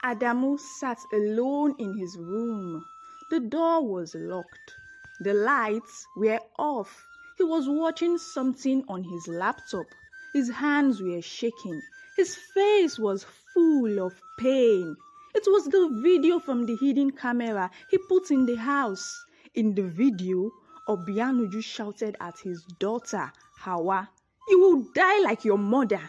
Adamu sat alone in his room. The door was locked. The lights were off. He was watching something on his laptop. His hands were shaking. His face was full of pain. It was the video from the hidden camera he put in the house. In the video, Obianuju shouted at his daughter, Hawa, "You will die like your mother,"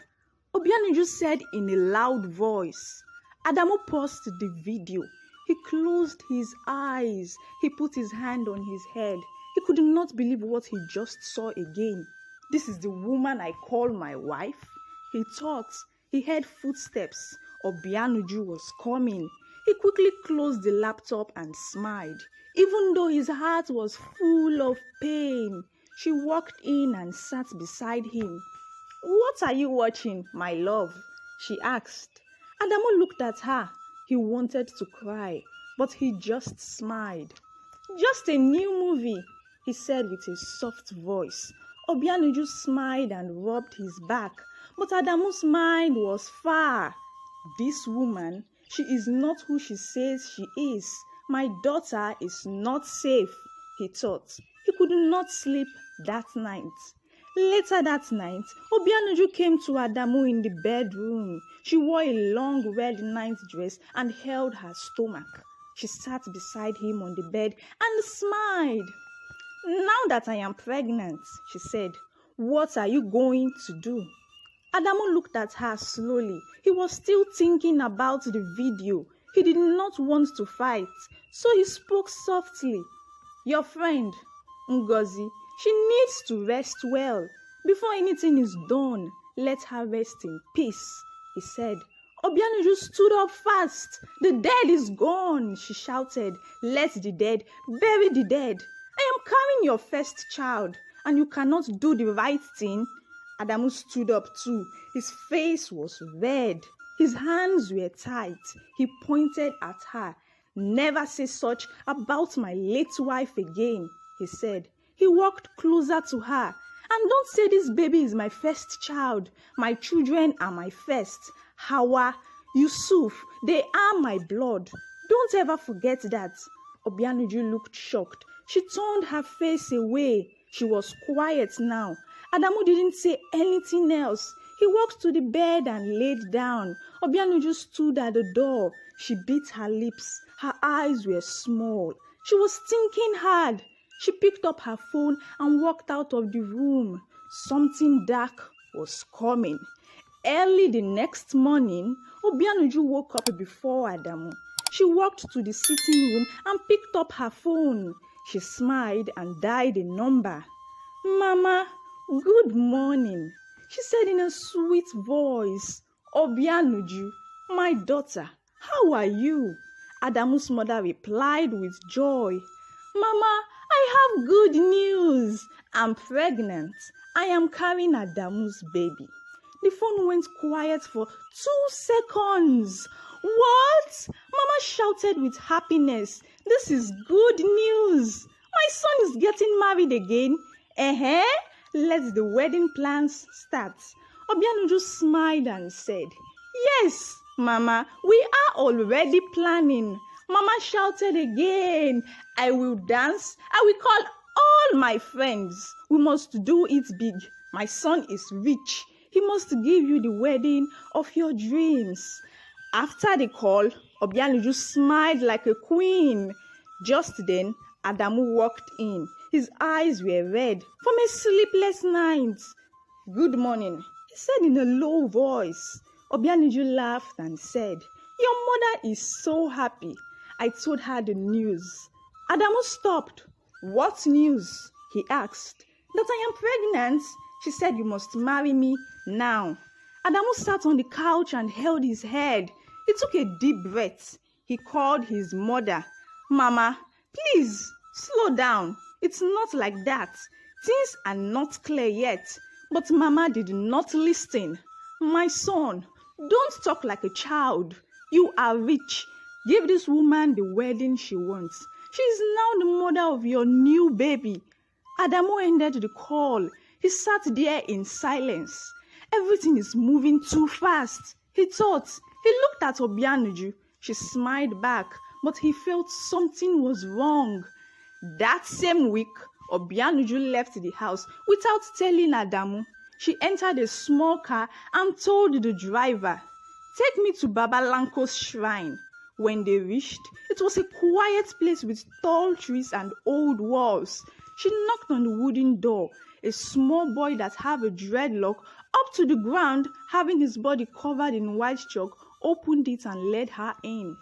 Obianuju said in a loud voice. Adamu paused the video. He closed his eyes. He put his hand on his head. He could not believe what he just saw again. This is the woman I call my wife? He thought. He heard footsteps. Obianuju was coming. He quickly closed the laptop and smiled. Even though his heart was full of pain, she walked in and sat beside him. "What are you watching, my love?" she asked. Adamu looked at her. He wanted to cry, but he just smiled. "Just a new movie," he said with a soft voice. Obianuju smiled and rubbed his back, but Adamu's mind was far. This woman, she is not who she says she is. My daughter is not safe, he thought. He could not sleep that night. Later that night, Obianuju came to Adamu in the bedroom. She wore a long red night dress and held her stomach. She sat beside him on the bed and smiled. "Now that I am pregnant," she said, "what are you going to do?" Adamu looked at her slowly. He was still thinking about the video. He did not want to fight, so he spoke softly. "Your friend, Ngozi, she needs to rest well. Before anything is done, let her rest in peace," he said. Obianuju stood up fast. "The dead is gone," she shouted. "Let the dead bury the dead. I am carrying your first child, and you cannot do the right thing." Adamu stood up too. His face was red. His hands were tight. He pointed at her. "Never say such about my late wife again," he said. He walked closer to her. "And don't say this baby is my first child. My children are my first. Hawa, Yusuf, they are my blood. Don't ever forget that." Obianuju looked shocked. She turned her face away. She was quiet now. Adamu didn't say anything else. He walked to the bed and laid down. Obianuju stood at the door. She bit her lips. Her eyes were small. She was thinking hard. She picked up her phone and walked out of the room. Something dark was coming. Early the next morning, Obianuju woke up before Adamu. She walked to the sitting room and picked up her phone. She smiled and dialed a number. "Mama, good morning," she said in a sweet voice. "Obianuju, my daughter, how are you?" Adamu's mother replied with joy. "Mama, I have good news. I'm pregnant. I am carrying Adamu's baby." The phone went quiet for 2 seconds. "What?" Mama shouted with happiness. "This is good news. My son is getting married again. Let the wedding plans start." Obianuju smiled and said, "Yes, Mama, we are already planning." Mama shouted again, "I will dance. I will call all my friends. We must do it big. My son is rich. He must give you the wedding of your dreams." After the call, Obianuju smiled like a queen. Just then, Adamu walked in. His eyes were red from a sleepless night. "Good morning," he said in a low voice. Obianuju laughed and said, "Your mother is so happy. I told her the news." Adamu stopped. "What news?" he asked. "That I am pregnant. She said you must marry me now." Adamu sat on the couch and held his head. He took a deep breath. He called his mother. "Mama, please, slow down. It's not like that. Things are not clear yet." But Mama did not listen. "My son, don't talk like a child. You are rich. Give this woman the wedding she wants. She is now the mother of your new baby." Adamu ended the call. He sat there in silence. Everything is moving too fast, he thought. He looked at Obianuju. She smiled back, but he felt something was wrong. That same week, Obianuju left the house without telling Adamu. She entered a small car and told the driver, "Take me to Baba Lanko's shrine." When they reached, it was a quiet place with tall trees and old walls. She knocked on the wooden door. A small boy that had a dreadlock up to the ground, having his body covered in white chalk, opened it and led her in.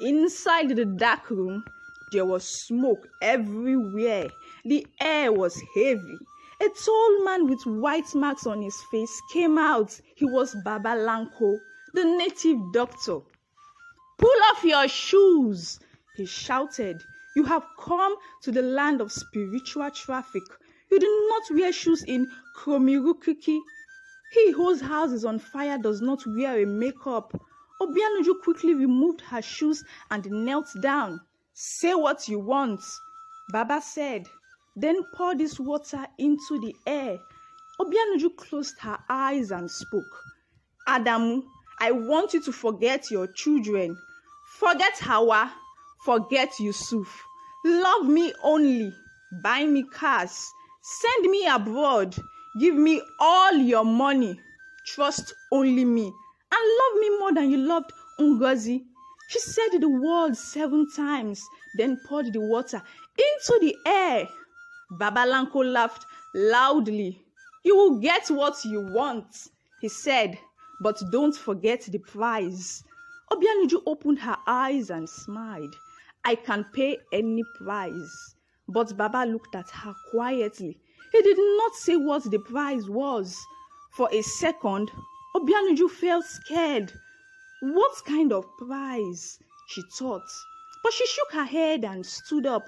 Inside the dark room, there was smoke everywhere. The air was heavy. A tall man with white marks on his face came out. He was Baba Lanko, the native doctor. "Pull off your shoes," he shouted. "You have come to the land of spiritual traffic. You do not wear shoes in Kromirukiki. He whose house is on fire does not wear a makeup." Obianuju quickly removed her shoes and knelt down. "Say what you want," Baba said. "Then pour this water into the air." Obianuju closed her eyes and spoke. "Adamu, I want you to forget your children. Forget Hawa. Forget Yusuf. Love me only. Buy me cars. Send me abroad. Give me all your money. Trust only me. And love me more than you loved Ngozi." She said the words 7 times, then poured the water into the air. Baba Lanko laughed loudly. "You will get what you want," he said, "but don't forget the price." Obianuju opened her eyes and smiled. "I can pay any price." But Baba looked at her quietly. He did not say what the price was. For a second, Obianuju felt scared. What kind of price? She thought. But she shook her head and stood up.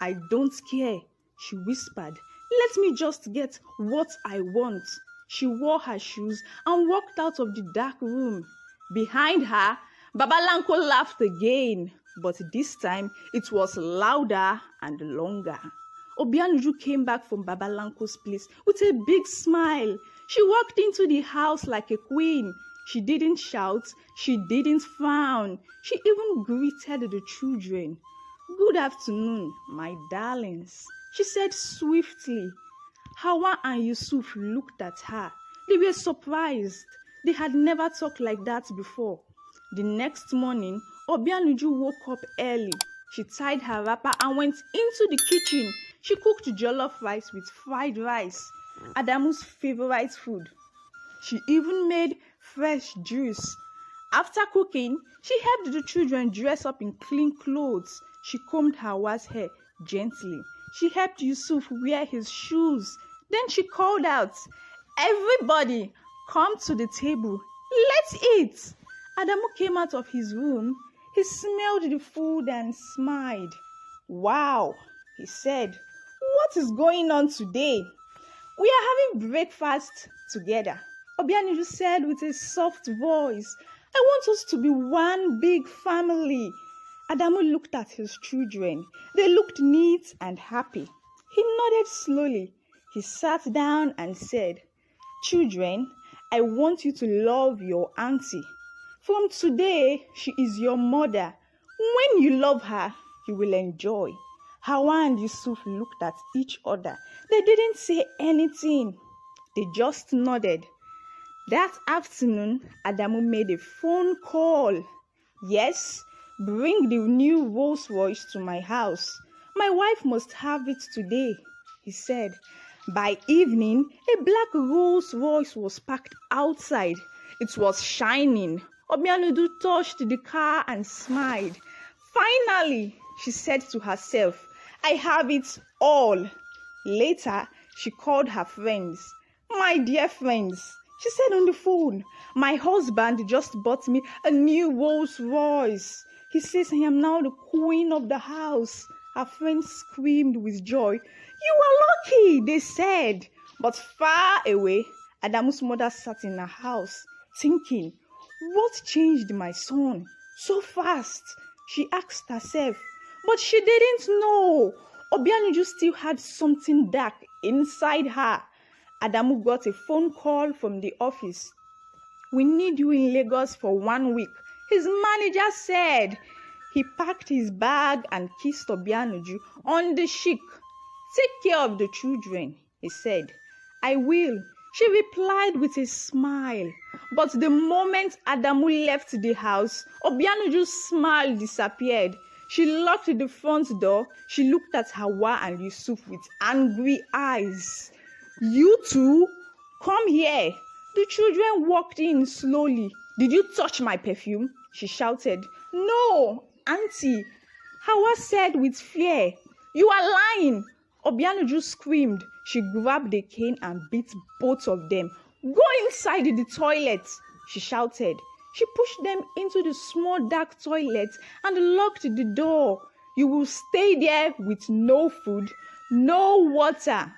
"I don't care," she whispered. "Let me just get what I want." She wore her shoes and walked out of the dark room. Behind her, Baba Lanko laughed again, but this time it was louder and longer. Obianuju came back from Baba Lanko's place with a big smile. She walked into the house like a queen. She didn't shout, she didn't frown. She even greeted the children. "Good afternoon, my darlings," she said swiftly. Hawa and Yusuf looked at her. They were surprised. They had never talked like that before. The next morning, Obianuju woke up early. She tied her wrapper and went into the kitchen. She cooked jollof rice with fried rice, Adamu's favorite food. She even made fresh juice. After cooking, she helped the children dress up in clean clothes. She combed Hawa's hair gently. She helped Yusuf wear his shoes. Then she called out, "Everybody, come to the table. Let's eat." Adamu came out of his room. He smelled the food and smiled. "Wow," he said. "What is going on today?" "We are having breakfast together," Obianuju said with a soft voice. "I want us to be one big family." Adamu looked at his children. They looked neat and happy. He nodded slowly. He sat down and said, "Children, I want you to love your auntie. From today, she is your mother. When you love her, you will enjoy." Hawa and Yusuf looked at each other. They didn't say anything. They just nodded. That afternoon, Adamu made a phone call. "Yes, bring the new Rolls Royce to my house. My wife must have it today," he said. By evening, a black Rolls Royce was parked outside. It was shining. Obianuju touched the car and smiled. "Finally," she said to herself, "I have it all." Later, she called her friends. "My dear friends," she said on the phone, "my husband just bought me a new Rolls Royce. He says I am now the queen of the house." Her friends screamed with joy. "You are lucky," they said. But far away, Adamu's mother sat in her house, thinking, "What changed my son so fast?" she asked herself. But she didn't know. Obianuju still had something dark inside her. Adamu got a phone call from the office. "We need you in Lagos for 1 week," his manager said. He packed his bag and kissed Obianuju on the cheek. "Take care of the children," he said. "I will," she replied with a smile. But the moment Adamu left the house, Obianuju's smile disappeared. She locked the front door. She looked at Hawa and Yusuf with angry eyes. "You two, come here." The children walked in slowly. "Did you touch my perfume?" she shouted. "No, Auntie," Hawa said with fear. "You are lying." Obianuju screamed. She grabbed a cane and beat both of them. "Go inside the toilet," she shouted. She pushed them into the small dark toilet and locked the door. "You will stay there with no food, no water."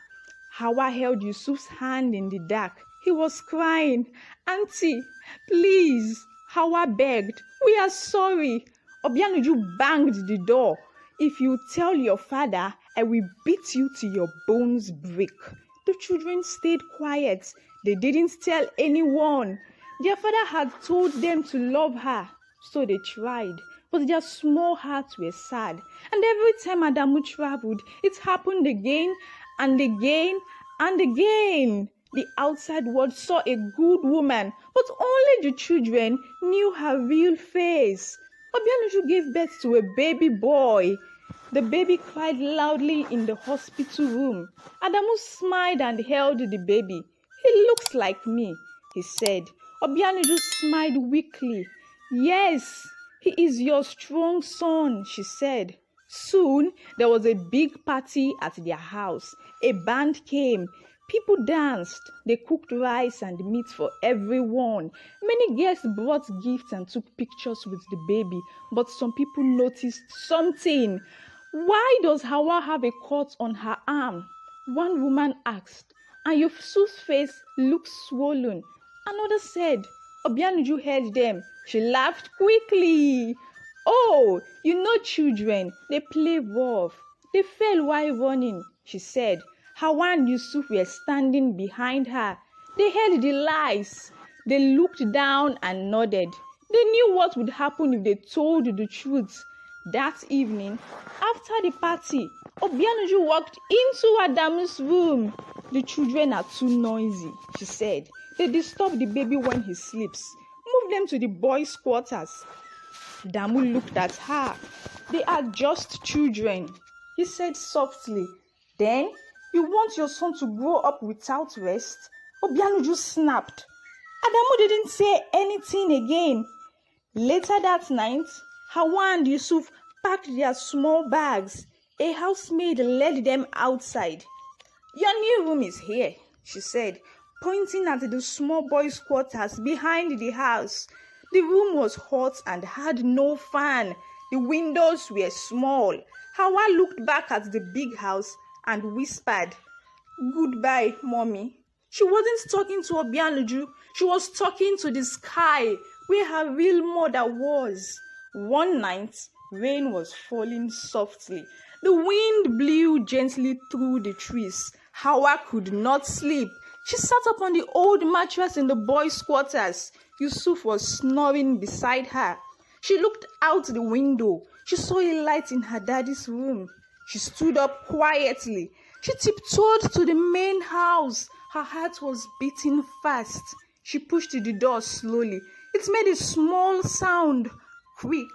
Hawa held Yusuf's hand in the dark. He was crying. "Auntie, please," Hawa begged. "We are sorry." Obianuju banged the door. "If you tell your father, I will beat you till your bones break." The children stayed quiet. They didn't tell anyone. Their father had told them to love her, so they tried. But their small hearts were sad. And every time Adamu traveled, it happened again and again and again. The outside world saw a good woman, but only the children knew her real face. Obianuju gave birth to a baby boy. The baby cried loudly in the hospital room. Adamu smiled and held the baby. "He looks like me," he said. Obianuju smiled weakly. "Yes, he is your strong son," she said. Soon, there was a big party at their house. A band came. People danced. They cooked rice and meat for everyone. Many guests brought gifts and took pictures with the baby. But some people noticed something. "Why does Hawa have a cut on her arm?" one woman asked. "And Yusuf's face looks swollen." Another said. Obianuju heard them. She laughed quickly. "Oh, you know children, they play rough. They fell while running," she said. Hawa and Yusuf were standing behind her. They heard the lies. They looked down and nodded. They knew what would happen if they told the truth. That evening, after the party, Obianuju walked into Adamu's room. "The children are too noisy," she said. "They disturb the baby when he sleeps. Move them to the boys' quarters." Adamu looked at her. "They are just children," he said softly. "Then, you want your son to grow up without rest?" Obianuju snapped. Adamu didn't say anything again. Later that night, Hawa and Yusuf packed their small bags. A housemaid led them outside. "Your new room is here," she said, pointing at the small boys' quarters behind the house. The room was hot and had no fan. The windows were small. Hawa looked back at the big house and whispered, "Goodbye, Mommy." She wasn't talking to Obianuju. She was talking to the sky, where her real mother was. One night, rain was falling softly. The wind blew gently through the trees. Hawa could not sleep. She sat up on the old mattress in the boys' quarters. Yusuf was snoring beside her. She looked out the window. She saw a light in her daddy's room. She stood up quietly. She tiptoed to the main house. Her heart was beating fast. She pushed the door slowly. It made a small sound. Quick.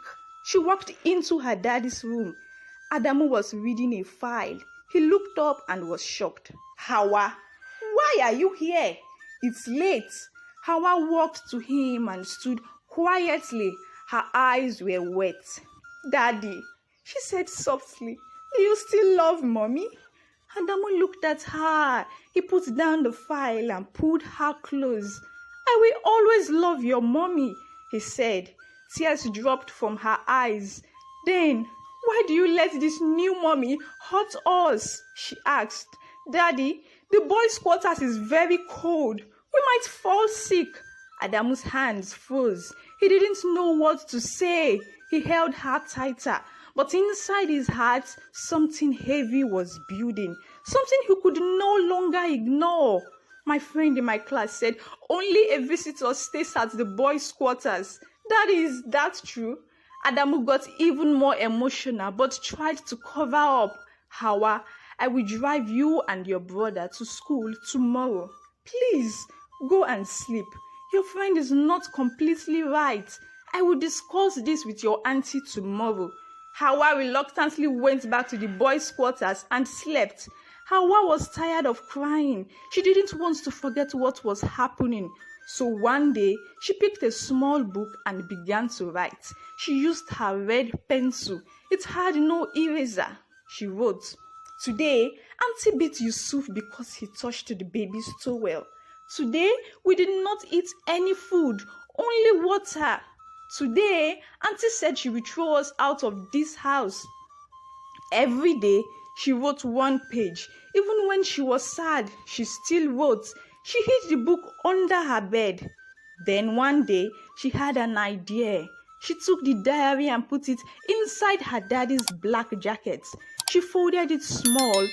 She walked into her daddy's room. Adamu was reading a file. He looked up and was shocked. "Hawa, why are you here? It's late." Hawa walked to him and stood quietly. Her eyes were wet. "Daddy," she said softly, "do you still love Mommy?" Adamu looked at her. He put down the file and pulled her close. "I will always love your Mommy," he said. Tears dropped from her eyes. "Then, why do you let this new Mommy hurt us?" she asked. "Daddy, the boys' quarters is very cold. We might fall sick." Adamu's hands froze. He didn't know what to say. He held her tighter. But inside his heart, something heavy was building. Something he could no longer ignore. My friend in my class said, "Only a visitor stays at the boys' quarters. Daddy, is that true? Adamu got even more emotional but tried to cover up. Hawa, I will drive you and your brother to school tomorrow. Please, go and sleep. Your friend is not completely right. I will discuss this with your auntie tomorrow. Hawa reluctantly went back to the boys' quarters and slept. Hawa was tired of crying. She didn't want to forget what was happening. So one day, she picked a small book and began to write. She used her red pencil. It had no eraser. She wrote, "Today, Auntie beat Yusuf because he touched the baby's towel. Today, we did not eat any food, only water. Today, Auntie said she would throw us out of this house." Every day, she wrote one page. Even when she was sad, she still wrote. She hid the book under her bed. Then one day, she had an idea. She took the diary and put it inside her daddy's black jacket. She folded it small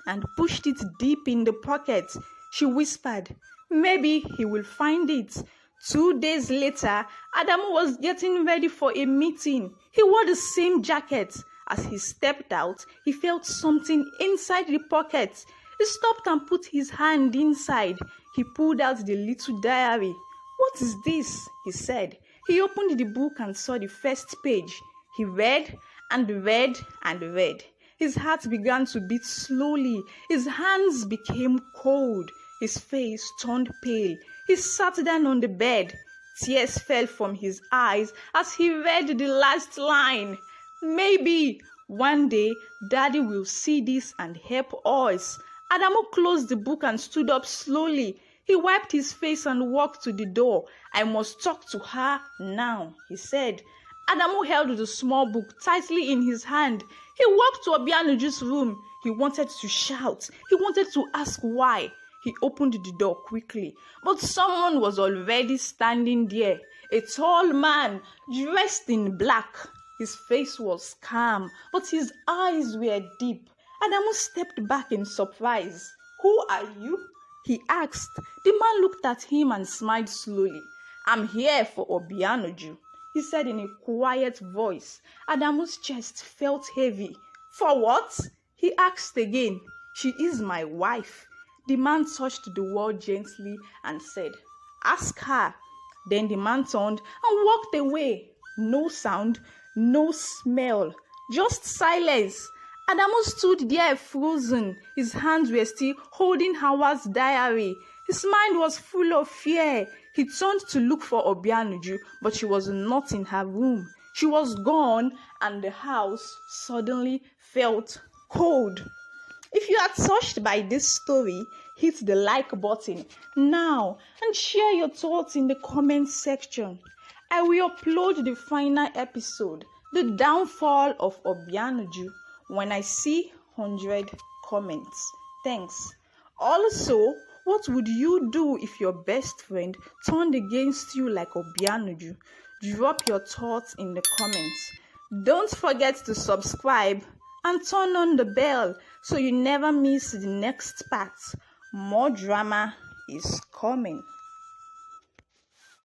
and pushed it deep in the pocket. She whispered, "Maybe he will find it." 2 days later, Adamu was getting ready for a meeting. He wore the same jacket. As he stepped out, he felt something inside the pocket. He stopped and put his hand inside. He pulled out the little diary. "What is this?" he said. He opened the book and saw the first page. He read and read and read. His heart began to beat slowly. His hands became cold. His face turned pale. He sat down on the bed. Tears fell from his eyes as he read the last line. "Maybe one day Daddy will see this and help us." Adamu closed the book and stood up slowly. He wiped his face and walked to the door. "I must talk to her now," he said. Adamu held the small book tightly in his hand. He walked to Obianuju's room. He wanted to shout. He wanted to ask why. He opened the door quickly, but someone was already standing there. A tall man dressed in black. His face was calm, but his eyes were deep. Adamu stepped back in surprise. "Who are you?" he asked. The man looked at him and smiled slowly. "I'm here for Obianuju," he said in a quiet voice. Adamu's chest felt heavy. "For what?" he asked again. "She is my wife." The man touched the wall gently and said, "Ask her." Then the man turned and walked away. No sound, no smell, just silence. Adamu stood there frozen. His hands were still holding Hawa's diary. His mind was full of fear. He turned to look for Obianuju, but she was not in her room. She was gone, and the house suddenly felt cold. If you are touched by this story, hit the like button now and share your thoughts in the comment section. I will upload the final episode, The Downfall of Obianuju, when I see 100 comments. Thanks. Also, what would you do if your best friend turned against you like Obianuju? Drop your thoughts in the comments. Don't forget to subscribe and turn on the bell so you never miss the next part. More drama is coming.